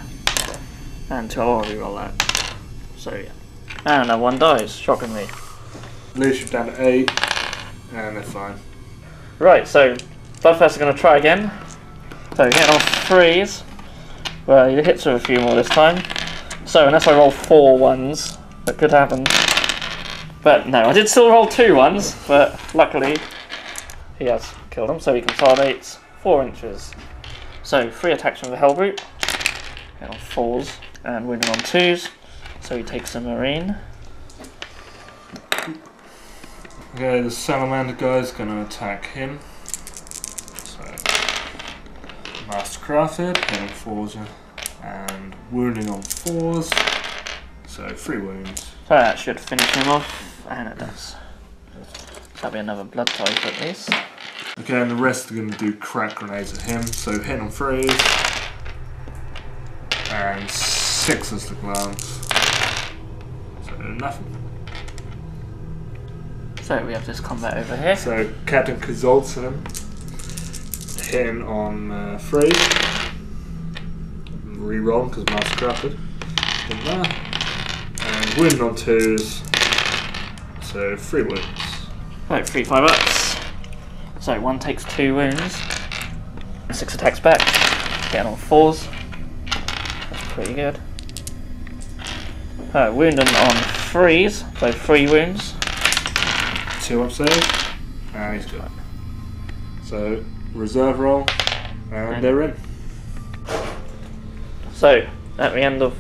A: and 2, I'll reroll that. So yeah. And that 1 dies, shockingly.
B: Leadership down to 8, and they're fine.
A: Right, so Bloodfest are going to try again. So hitting on 3s, well he hits with a few more this time. So unless I roll 4 1s, that could happen. But no, I did still roll 2 1s, but luckily he has killed him, so he consolidates 4 inches. So 3 attacks from the Hellbrute, hit on 4s and wounding on 2s, so he takes a Marine.
B: Okay, the Salamander guy's gonna attack him. So, Mastercrafted, hitting 4s and wounding on 4s. So 3 wounds.
A: So that should finish him off, and it does. So that'll be another blood type at least.
B: Okay, and the rest are gonna do crack grenades at him. So hitting on 3s and 6s to glance. So nothing.
A: So we have this combat over here.
B: So Captain Kazoltson hitting on 3. Reroll because Mastercrafted. And wounding on 2s. So so 3 wounds.
A: Right, 3 5-ups. So 1 takes 2 wounds. 6 attacks back. Getting on 4s. That's pretty good. Wound him on 3s, so 3 wounds.
B: 2 up save, and he's good. So, reserve roll, and they're in.
A: So, at the end of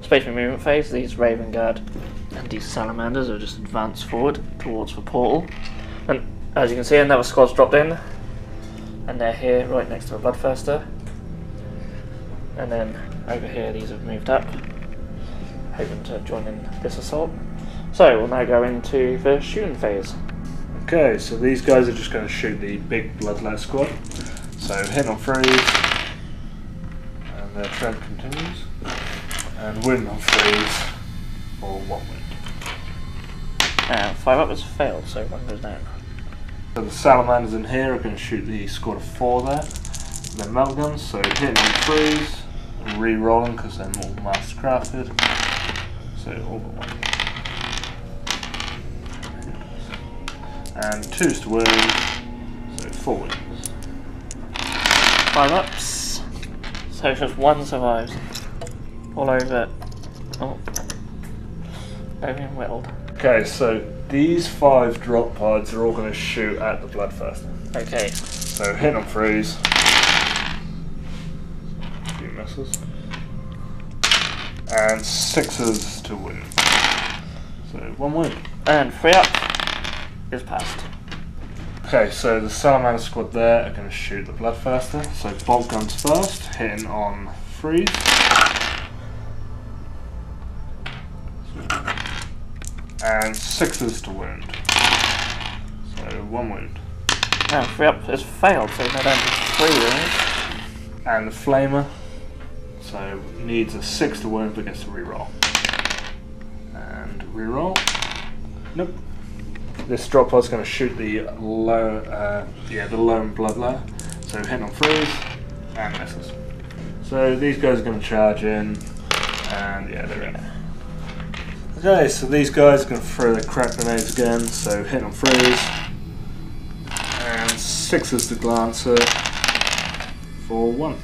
A: space movement phase, these Raven Guard and these Salamanders have just advanced forward towards the portal. And as you can see, another squad's dropped in. And they're here, right next to a Bloodthirster. And then over here, these have moved up, hoping to join in this assault. So we'll now go into the shooting phase.
B: Okay, so these guys are just going to shoot the big Bloodlet squad. So hit on 3s, and their trend continues. And wound on 3s for 1 wound.
A: And 5-up has failed, so 1 goes down.
B: So the Salamanders in here are going to shoot the squad of 4 there. They're melt guns, so hitting on 3s, and re-rolling because they're more master crafted. So all but 1. And 2s to wound, so 4 wounds.
A: 5-ups. So just 1 survives. All over. Oh. Over and whittled.
B: Okay, so these 5 drop pods are all going to shoot at the Bloodthirster.
A: Okay.
B: So hit on 3s. A few misses. And 6s to wound. So 1 wound.
A: And 3-up is passed.
B: Okay, so the Salamander squad there are going to shoot the Bloodthirster. So bolt guns first, hitting on 3s. And 6s to wound. So 1 wound.
A: And 3-up has failed, so they're down to 3 wounds.
B: And the Flamer, so needs a 6 to wound but gets to reroll. And reroll. Nope. This drop pod's going to shoot the lone Bloodlet. So hitting on 3s and misses. So these guys are going to charge in, and yeah, they're in. Okay, so these guys are going to throw their crack grenades again. So hitting on 3s and 6s to Glancer for 1.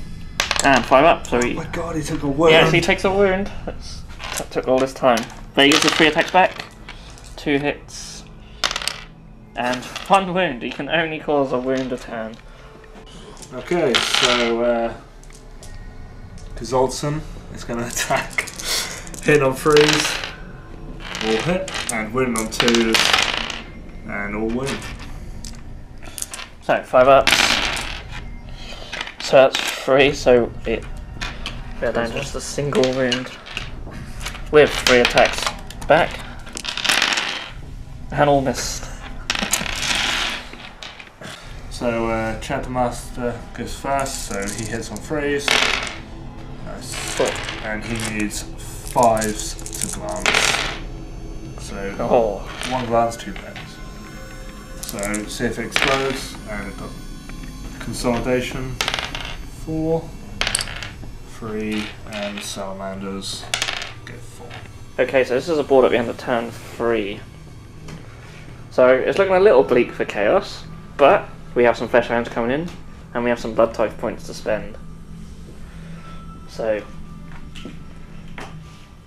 A: And 5-up, so he...
B: Oh my god, he took a wound!
A: Yes, he takes a wound. That took all this time. But he gets his 3 attacks back. 2 hits. And 1 wound. He can only cause a wound a turn.
B: Okay, so Kazolson is going to attack. Hit on 3s, all hit, and wound on 2s, and all wound.
A: So 5-ups. So that's 3, so they're down just a single wound. With 3 attacks back. And all missed.
B: So Chapter Master goes first, so he hits on 3s. Nice.
A: Cool.
B: And he needs 5s to glance. So 1 glance, 2 pens. So see if it explodes, and it doesn't. Consolidation, 4, 3, and Salamanders get 4.
A: Okay, so this is a board at the end of turn 3. So it's looking a little bleak for Chaos, but we have some Flesh Hounds coming in, and we have some Blood Tithe points to spend. So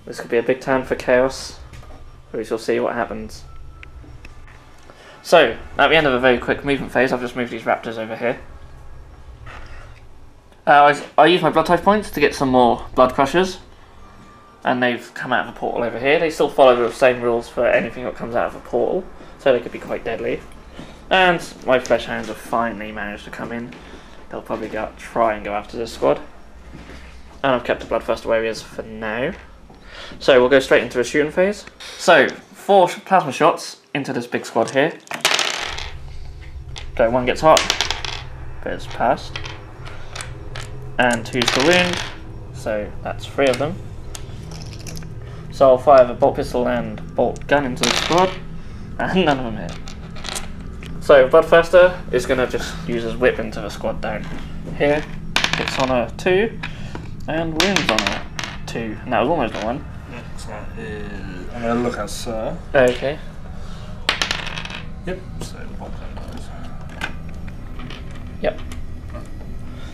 A: this could be a big turn for Chaos. We shall see what happens. So, at the end of a very quick movement phase, I've just moved these raptors over here. I used my Blood Tithe points to get some more Blood Crushers, and they've come out of the portal over here. They still follow the same rules for anything that comes out of a portal, so they could be quite deadly. And my Flesh Hounds have finally managed to come in. They'll probably try and go after this squad. And I've kept the Bloodthirster where he is for now. So we'll go straight into the shooting phase. So 4 plasma shots into this big squad here. So 1 gets hot, but it's passed. And 2's to wound, so that's 3 of them. So I'll fire the bolt pistol and bolt gun into the squad, and none of them hit. So Bloodthirster is going to just use his whip into the squad down here. Hits on a 2, and wounds on a 2. And that was almost a 1.
B: So I'm going to look at Sir.
A: Okay.
B: Yep. So Vulcan dies.
A: Yep.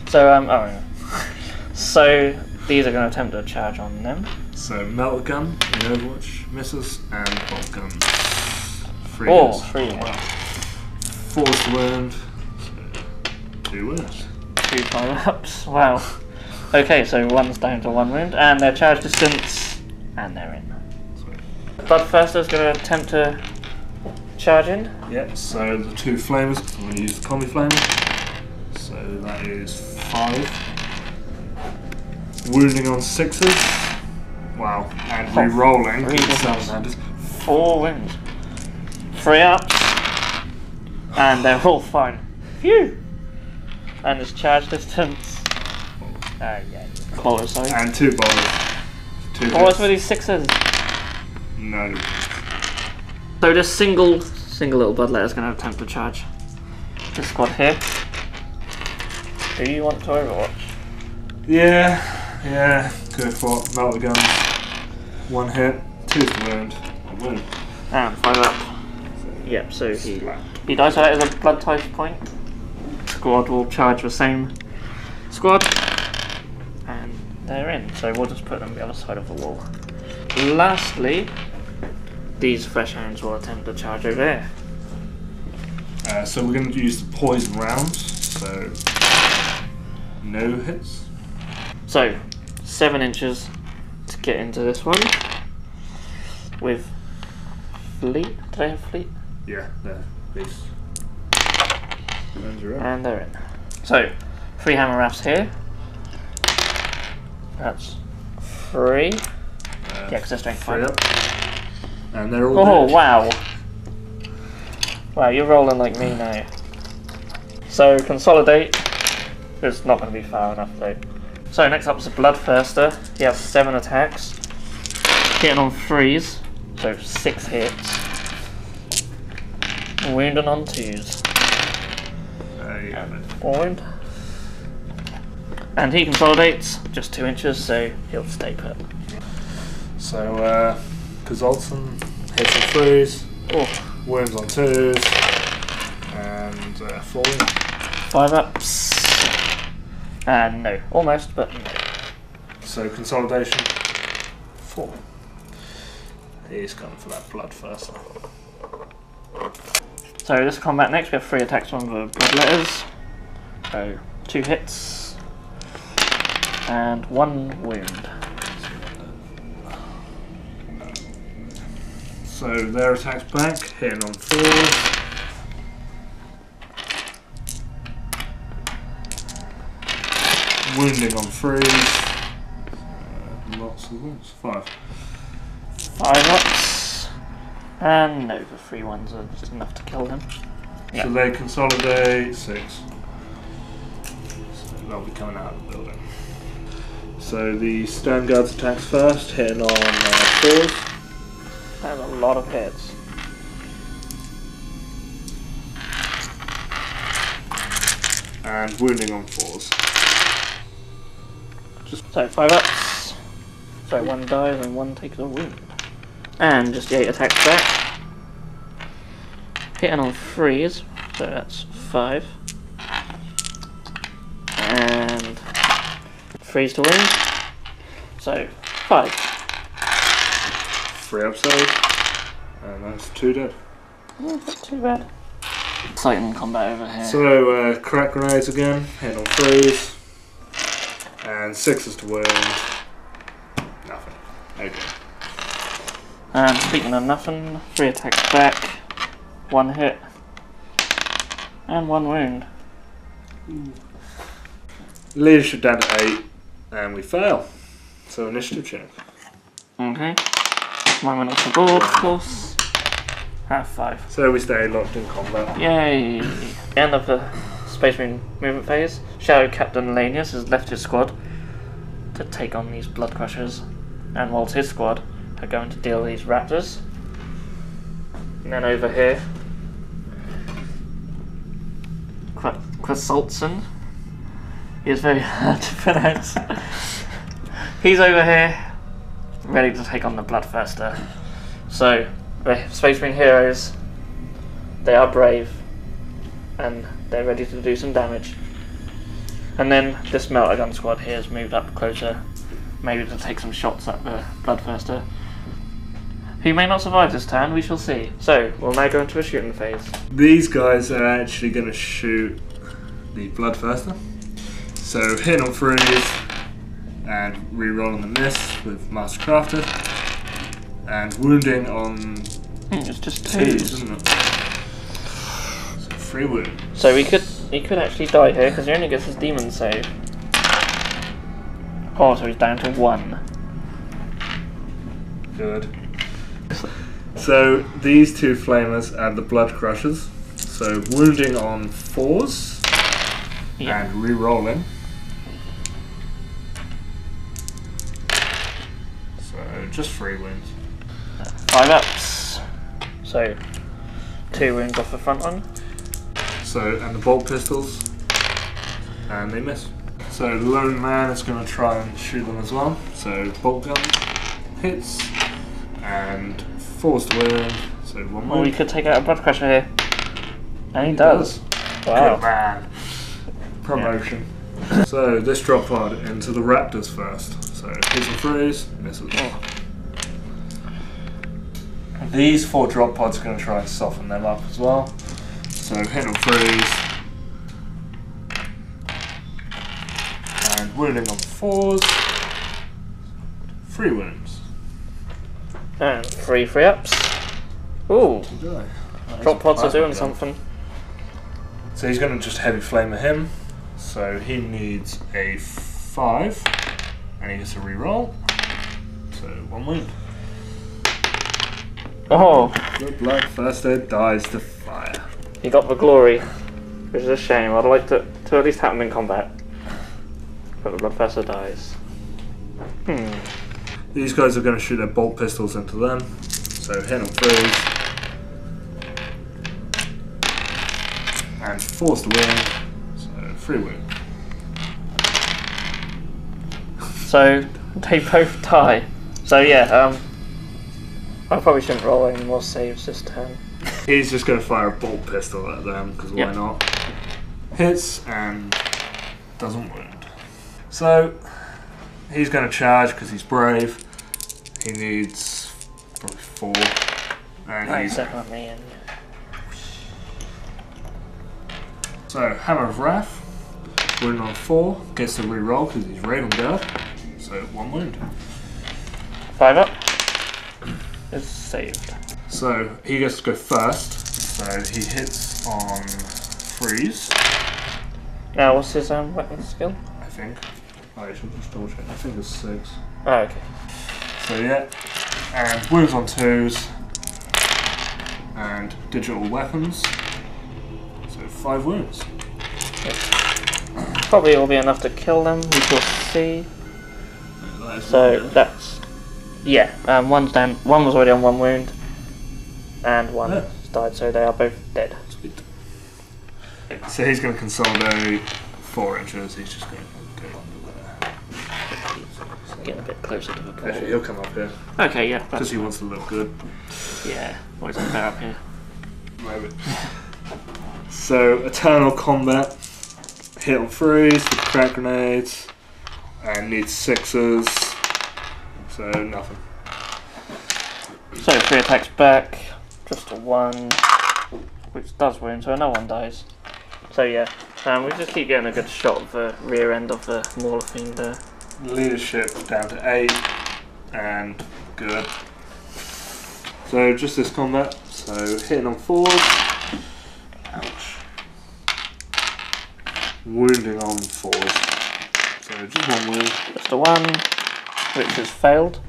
A: So oh yeah. So these are going to attempt to charge on them.
B: So Melt Gun in Overwatch misses and Bolt Gun. 3
A: Oh,
B: hits.
A: 3
B: Oh, wow. Force wound. So 2 wounds.
A: 2 5-ups. Wow. Okay, so one's down to 1 wound, and their charge distance, and they're in. Bloodthirster's going to attempt to charge in.
B: Yep, so the 2 flamers, I'm going to use the combi flamer. So that is 5. Wounding on 6s. Wow, and re-rolling.
A: 3
B: Salamanders.
A: 4 wounds. 3 ups, and they're all fine. Phew! And his charge distance. Yeah. Bolters, sorry.
B: And 2 bolters. 2
A: Oh, what's
B: hits.
A: with these 6s?
B: No.
A: So this single little bloodletter is going to attempt to charge this squad here. Do you want to Overwatch?
B: Yeah, go for it. Melt the gun. 1 hit, 2's wound. A wound.
A: And 5 up. Yep, so he dies, so that is a blood type point. Squad will charge the same squad. And they're in, so we'll just put them on the other side of the wall. Lastly, these fresh hounds will attempt to charge over here.
B: So we're going to use the poison rounds, so no hits.
A: So 7 inches to get into this one with fleet. Do they have fleet?
B: Yeah, there. These.
A: And they're in. So 3 hammer rafts here. That's 3. Yeah, because they're strength
B: 3
A: 5.
B: up. And they're all
A: Oh
B: dead.
A: wow! Wow, you're rolling like me now. So consolidate. It's not going to be far enough though. So next up is a Bloodthirster. He has 7 attacks, hitting on 3s, so 6 hits. Wounding on 2s.
B: Yeah,
A: And 4 wound. And he consolidates just 2 inches, so he'll stay put.
B: So, Kazolson hits on 3s,
A: Oh,
B: wounds on 2s, and 4 wounds.
A: 5 ups. And no, almost, but no.
B: So, consolidation 4. He's going for that Bloodthirster.
A: So this combat next, we have 3 attacks on the bloodletters. So 2 hits and 1 wound.
B: So their attacks back, hitting on 4s. Wounding on 3s. Lots of wounds. 5.
A: 5 ups. And no, the 3 ones are just enough to kill them.
B: So they consolidate 6. So they'll be coming out of the building. So the Stone Guards attacks first, hitting on 4s.
A: That's a lot of hits.
B: And wounding on 4s.
A: So 5 ups. So 1 dies and 1 takes a wound. And just 8 attacks back. Hitting on 3s, so that's 5. And 3s to wound. So 5.
B: 3 upside. And that's 2 dead.
A: Not too bad. Exciting combat over here.
B: So crack grenades again, hitting on 3s. And 6s to wound. Nothing. Okay.
A: And speaking of nothing, 3 attacks back, 1 hit, and 1 wound.
B: Leadership down to 8, and we fail. So initiative check.
A: Okay. Mine went off the board, of course. Have 5.
B: So we stay locked in combat.
A: Yay! End of the Space Marine movement phase. Shadow Captain Lanius has left his squad to take on these Blood Crushers, and whilst his squad are going to deal these raptors. And then over here, Quasultson. He is very hard to pronounce. He's over here, ready to take on the Bloodthirster. So, the Space Marine heroes they are brave, and they're ready to do some damage. And then this melter gun squad here has moved up closer, maybe to take some shots at the Bloodthirster, who may not survive this turn, we shall see. So, we'll now go into a shooting phase.
B: These guys are actually going to shoot the Bloodthirster. So, hit on freeze, and reroll on the miss with Mastercrafted, and wounding on
A: it's just twos,
B: isn't it? So 3 wounds.
A: So he could actually die here because he only gets his demon save. Oh, so he's down to 1.
B: Good. So these 2 flamers add the blood crushers. So wounding on 4s and re-rolling. So just 3 wounds.
A: 5 ups. So 2 wounds off the front one.
B: So and the bolt pistols, and they miss. So the lone man is going to try and shoot them as well. So bolt gun hits and forced wound. So 1 wound.
A: Well, we could take out a blood crusher here, and he does. Wow.
B: Good man. Promotion. Yeah. So this drop pod into the raptors first. So hits and freeze, misses.
A: Oh.
B: These 4 drop pods are going to try and soften them up as well. So hit and freeze. And wounding on 4s. 3 wounds.
A: And 3 free ups. Ooh. Drop pods are doing something.
B: So he's going to just heavy flame at him. So he needs a 5. And he gets a reroll. So 1 wound.
A: Oh.
B: The Bloodthirster dies to fire.
A: He got the glory, which is a shame. I'd like to at least have him in combat. But the Bloodthirster dies.
B: These guys are going to shoot their bolt pistols into them. So hit and freeze. And forced wound. So 3 wound.
A: So they both die. So yeah, I probably shouldn't roll any more saves this turn.
B: He's just going to fire a bolt pistol at them, because why not? Hits and doesn't wound. So he's going to charge because he's brave. He needs probably 4. And he's
A: definitely in.
B: So Hammer of Wrath, wound on 4, gets to reroll because he's Raven Guard. So 1 wound.
A: 5 up. Is saved.
B: So he gets to go first. So he hits on freeze.
A: Now what's his weapon skill?
B: I think. Oh, I should just double check. I think it's 6.
A: Oh, okay.
B: So yeah, and wounds on 2s, and digital weapons. So 5 wounds.
A: Probably will be enough to kill them. We shall see. So that's one's down. One was already on 1 wound, and one has died. So they are both dead.
B: Sweet. So he's going to consolidate 4 inches. He's just going to go under there.
A: Getting a bit closer to the pool.
B: Actually, he'll come up here
A: Okay, yeah.
B: because he wants to look good.
A: Yeah, always fair up here.
B: Maybe. So eternal combat. Hit on freeze with crack grenades, and needs 6s. So nothing.
A: So 3 attacks back, just a 1, which does wound, so another one dies. So yeah, we just keep getting a good shot of the rear end of the Mauler Fiend there.
B: Leadership down to 8, and good. So just this combat. So hitting on 4s. Ouch. Wounding on 4s. So just 1 wound.
A: Just a 1, which has failed.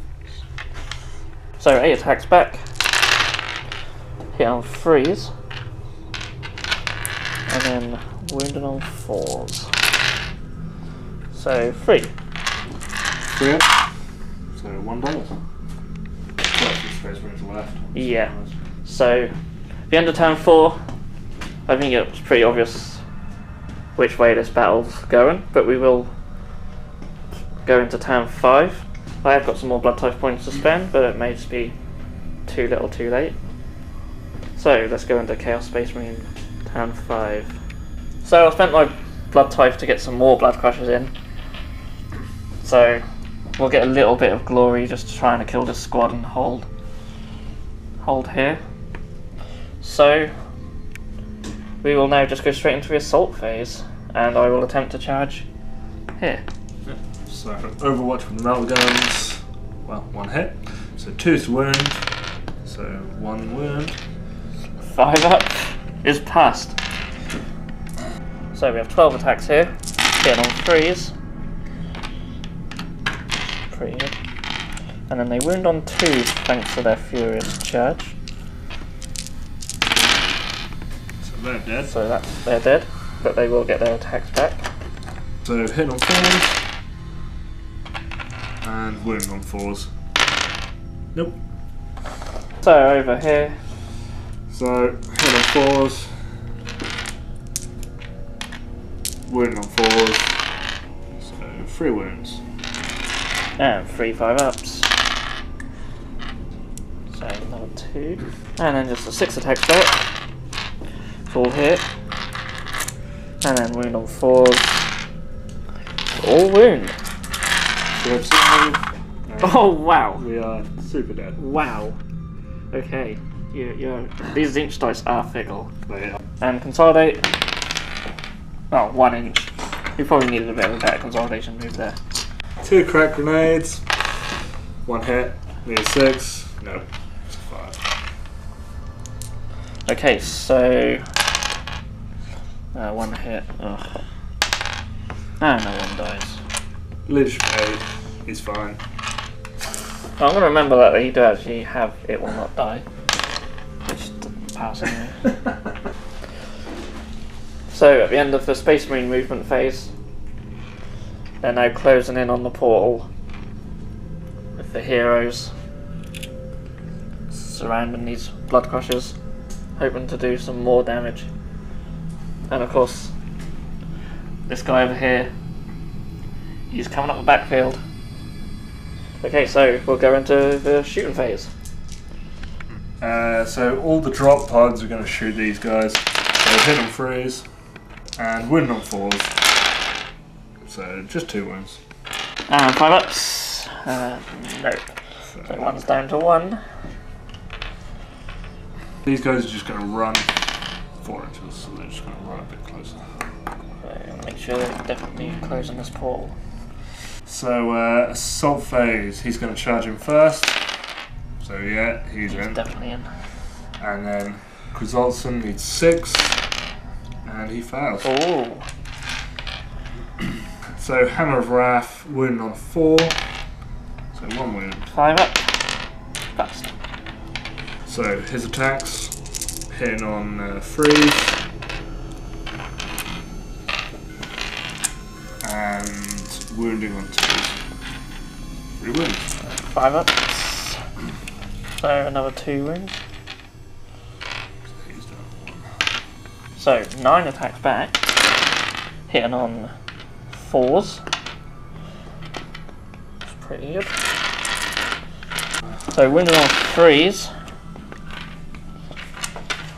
A: So 8 attacks back. Hit on 3s. And then wounded on 4s. So 3.
B: 3 up. So $1. Space rooms left.
A: Yeah. So the end of turn 4, I think it was pretty obvious which way this battle's going, but we will go into turn 5. I have got some more blood type points to spend, but it may just be too little too late. So let's go into Chaos Space Marine turn 5. So I spent my blood tithe to get some more blood crushers in. So we'll get a little bit of glory just trying to kill this squad and hold here. So we will now just go straight into the assault phase, and I will attempt to charge here.
B: Yep. So Overwatch from the metal guns. Well, 1 hit. So 2's wound. So 1 wound.
A: 5 up is passed. So we have 12 attacks here, hitting on 3s. Pretty good. And then they wound on 2s thanks to their furious charge.
B: So they're dead.
A: So they're dead, but they will get their attacks back.
B: So hit on 4s. And wound on 4s. Nope.
A: So over here.
B: So hit on 4s. Wound on 4s. So 3 wounds.
A: And 3 5-ups. So another 2. And then just a 6 attacks back. Full hit. And then wound on 4s. All wound. Oh wow!
B: We are super dead.
A: Wow. Okay. These inch dice are fickle.
B: They are.
A: And consolidate. Oh, 1 inch. You probably needed a bit of a better consolidation move there.
B: 2 crack grenades. 1 hit. Need a 6. No. It's a 5.
A: Okay, so 1 hit. Ugh. And no one dies.
B: Leadership aid. He's fine.
A: I'm going to remember that you do actually have it will not die. Which doesn't pass anyway. So at the end of the Space Marine movement phase, they're now closing in on the portal with the heroes surrounding these blood crushers, hoping to do some more damage. And of course, this guy over here, he's coming up the backfield. Okay, so we'll go into the shooting phase.
B: So all the drop pods are going to shoot these guys. So hit on 3s and wound on 4s. So just 2 wounds.
A: And 5-ups. No. So 1's down to 1.
B: These guys are just going to run 4 inches, so they're just going to run a bit closer.
A: So make sure they're definitely closing this portal.
B: So assault phase, he's going to charge him first. So yeah, he's in.
A: Definitely in.
B: And then Krizolson needs 6, and he fails.
A: Oh.
B: So Hammer of Wrath, wound on 4. So 1 wound.
A: 5 up. Fast.
B: So his attacks, hitting on 3s. And wounding on 2s. 3 wounds.
A: 5 ups. So another 2 wounds.
B: So he's done 1.
A: So 9 attacks back. Hitting on 4s. That's pretty good. So wounding on 3s.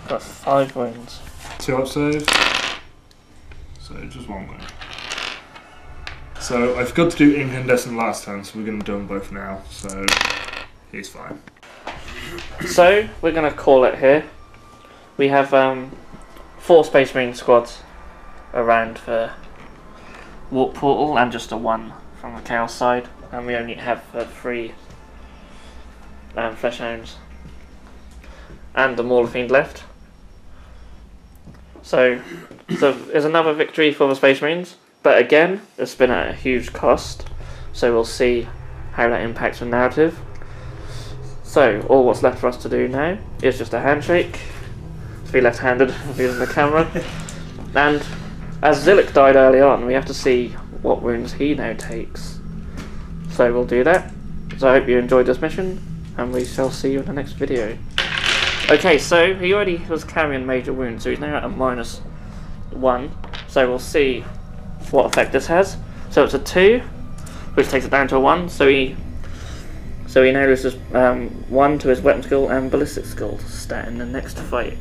A: Got 5 wounds.
B: 2 up save. So just 1 wound. So I forgot to do incandescent last time, so we're going to do them both now. So he's fine.
A: So we're going to call it here. We have 4 Space Marine squads around the warp portal and just a 1 from the Chaos side, and we only have 3 Flesh Hounds and the Mauler Fiend left. So there's another victory for the Space Marines, but again it's been at a huge cost, so we'll see how that impacts the narrative. So all what's left for us to do now is just a handshake. To be left-handed using the camera. And as Zylek died early on, we have to see what wounds he now takes. So we'll do that. So I hope you enjoyed this mission, and we shall see you in the next video. Okay, so he already was carrying major wounds, so he's now at a -1. So we'll see what effect this has. So it's a 2, which takes it down to a 1. So he So he now loses 1 to his weapon skill and ballistic skill stat in the next fight.